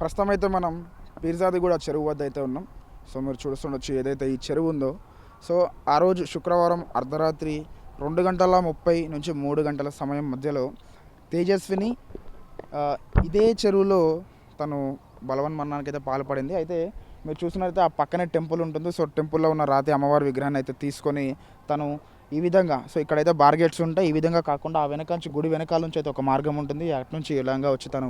ప్రస్తుతం అయితే మనం పీర్జాదిగూడ చెరువు వద్ద అయితే ఉన్నాం. సో మీరు చూస్తుండొచ్చు ఏదైతే ఈ చెరువు ఉందో. సో ఆ రోజు శుక్రవారం అర్ధరాత్రి 2:30 నుంచి 3 గంటల సమయం మధ్యలో తేజస్విని ఇదే చెరువులో తను బలవన్మరణానికి అయితే పాల్పడింది. అయితే మీరు చూసినట్లయితే ఆ పక్కనే టెంపుల్ ఉంటుంది. సో టెంపుల్లో ఉన్న రాతి అమ్మవారి విగ్రహాన్ని అయితే తీసుకొని తను ఈ విధంగా, సో ఇక్కడైతే బార్గేట్స్ ఉంటాయి. ఈ విధంగా కాకుండా ఆ వెనక నుంచి గుడి వెనకాల నుంచి అయితే ఒక మార్గం ఉంటుంది. అటు నుంచి ఇలాగా వచ్చి తను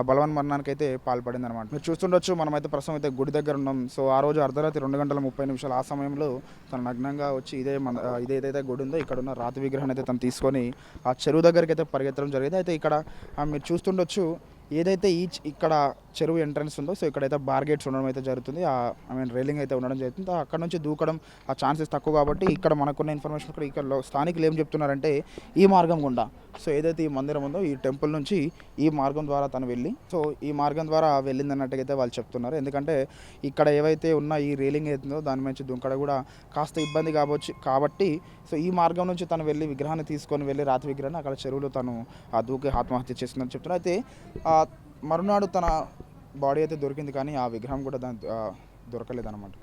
బలవన్మరణానికి అయితే పాల్పడింది అనమాట. మీరు చూస్తుండొచ్చు, మనమైతే ప్రస్తుతం అయితే గుడి దగ్గర ఉన్నాం. సో ఆ రోజు అర్ధరాత్రి 2:30 ఆ సమయంలో తను నగ్నంగా వచ్చి ఇదేదైతే గుడి ఉందో ఇక్కడ ఉన్న రాతి విగ్రహాన్ని అయితే తను తీసుకొని ఆ చెరువు దగ్గరికి అయితే పరిగెత్తడం జరిగింది. అయితే ఇక్కడ మీరు చూస్తుండొచ్చు ఏదైతే ఇక్కడ చెరువు ఎంట్రన్స్ ఉందో, సో ఇక్కడైతే బార్గేట్స్ ఉండడం అయితే జరుగుతుంది. రైలింగ్ అయితే ఉండడం జరుగుతుంది. అక్కడ నుంచి దూకడం ఆ ఛాన్సెస్ తక్కువ కాబట్టి ఇక్కడ మనకున్న ఇన్ఫర్మేషన్ ఇక్కడ స్థానికులు ఏం చెప్తున్నారంటే ఈ మార్గం గుండా, సో ఏదైతే ఈ మందిరం ఉందో ఈ టెంపుల్ నుంచి ఈ మార్గం ద్వారా తను వెళ్ళి, సో ఈ మార్గం ద్వారా వెళ్ళింది అన్నట్టుగా అయితే వాళ్ళు చెప్తున్నారు. ఎందుకంటే ఇక్కడ ఏవైతే ఉన్న ఈ రైలింగ్ అవుతుందో దాని నుంచి దుంకడ కూడా కాస్త ఇబ్బంది కాబట్టి సో ఈ మార్గం నుంచి తను వెళ్ళి విగ్రహాన్ని తీసుకొని వెళ్ళి రాతి విగ్రహాన్ని అక్కడ చెరువులో తను దూకి ఆత్మహత్య చేసిందని చెప్తున్నారు. అయితే మరునాడు తన బాడీ అయితే దొరికింది, కానీ ఆ విగ్రహం కూడా దొరకలేదన్నమాట.